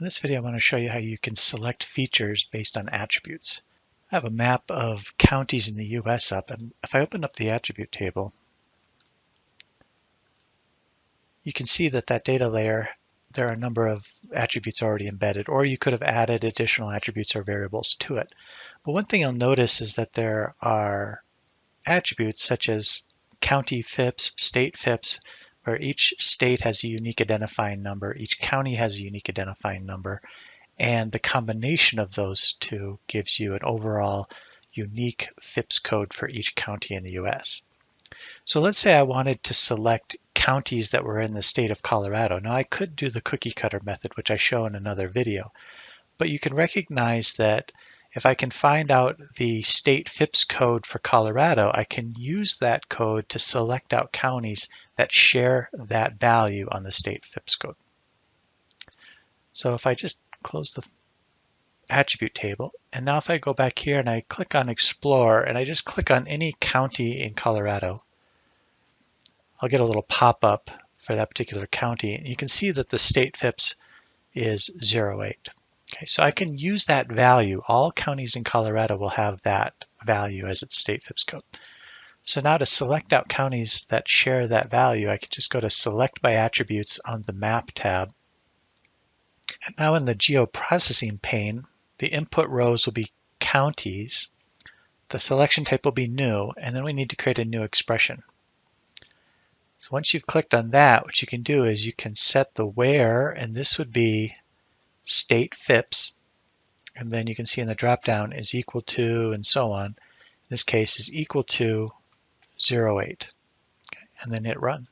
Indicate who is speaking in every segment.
Speaker 1: In this video, I want to show you how you can select features based on attributes. I have a map of counties in the US up, and if I open up the attribute table, you can see that data layer, there are a number of attributes already embedded, or you could have added additional attributes or variables to it. But one thing you'll notice is that there are attributes such as county FIPS, state FIPS, where each state has a unique identifying number, each county has a unique identifying number, and the combination of those two gives you an overall unique FIPS code for each county in the US. So let's say I wanted to select counties that were in the state of Colorado. Now I could do the cookie cutter method, which I show in another video, but you can recognize that if I can find out the state FIPS code for Colorado, I can use that code to select out counties that share that value on the state FIPS code. So if I just close the attribute table, and now if I go back here and I click on Explore and I just click on any county in Colorado, I'll get a little pop-up for that particular county, and you can see that the state FIPS is 08. Okay, so I can use that value. All counties in Colorado will have that value as its state FIPS code. So now to select out counties that share that value, I can just go to Select by Attributes on the Map tab. And now in the Geoprocessing pane, the input rows will be counties, the selection type will be new, and then we need to create a new expression. So once you've clicked on that, what you can do is you can set the where, and this would be state FIPS, and then you can see in the drop-down is equal to, and so on. In this case is equal to 08, okay, and then hit run.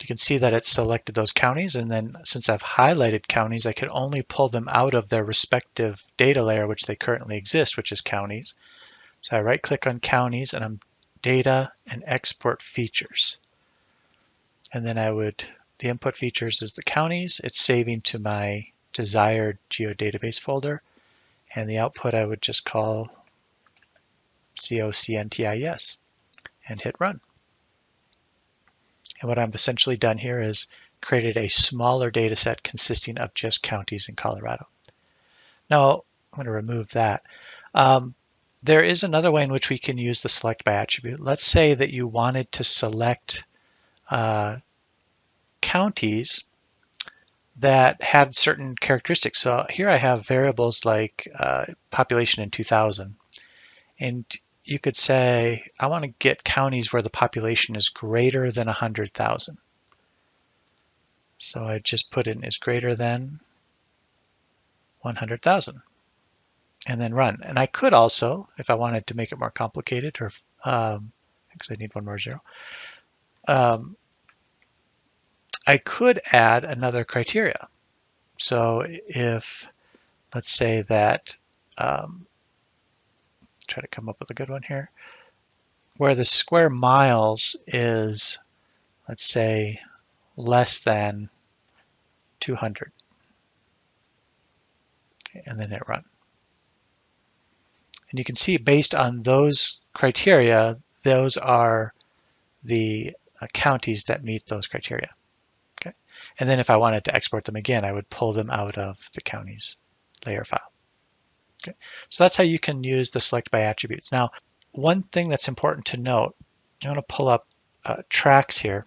Speaker 1: You can see that it selected those counties, and then since I've highlighted counties, I can only pull them out of their respective data layer which they currently exist, which is counties. So I right-click on counties, and I'm Data and Export Features. And then the input features is the counties. It's saving to my desired geodatabase folder, and the output I would just call COCNTIS and hit run. And what I've essentially done here is created a smaller data set consisting of just counties in Colorado. Now, I'm going to remove that. There is another way in which we can use the select by attribute. Let's say that you wanted to select counties that had certain characteristics. So here I have variables like population in 2000. And you could say, I want to get counties where the population is greater than 100,000. So I just put in is greater than 100,000 and then run. And I could also, if I wanted to make it more complicated, or because I need one more zero, I could add another criteria. So if, let's say that, try to come up with a good one here, where the square miles is, let's say, less than 200. Okay, and then hit run. And you can see based on those criteria, those are the counties that meet those criteria. Okay, and then if I wanted to export them again, I would pull them out of the counties layer file. Okay, so that's how you can use the select by attributes. Now, one thing that's important to note, I'm going to pull up tracts here.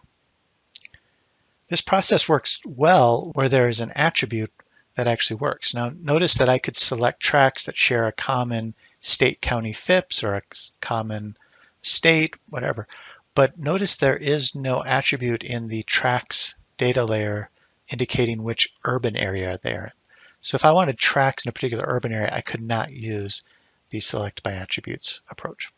Speaker 1: This process works well where there is an attribute that actually works. Now, notice that I could select tracts that share a common state-county FIPS or a common state, whatever. But notice there is no attribute in the tracts data layer indicating which urban area they're in. So if I wanted tracts in a particular urban area, I could not use the select by attributes approach.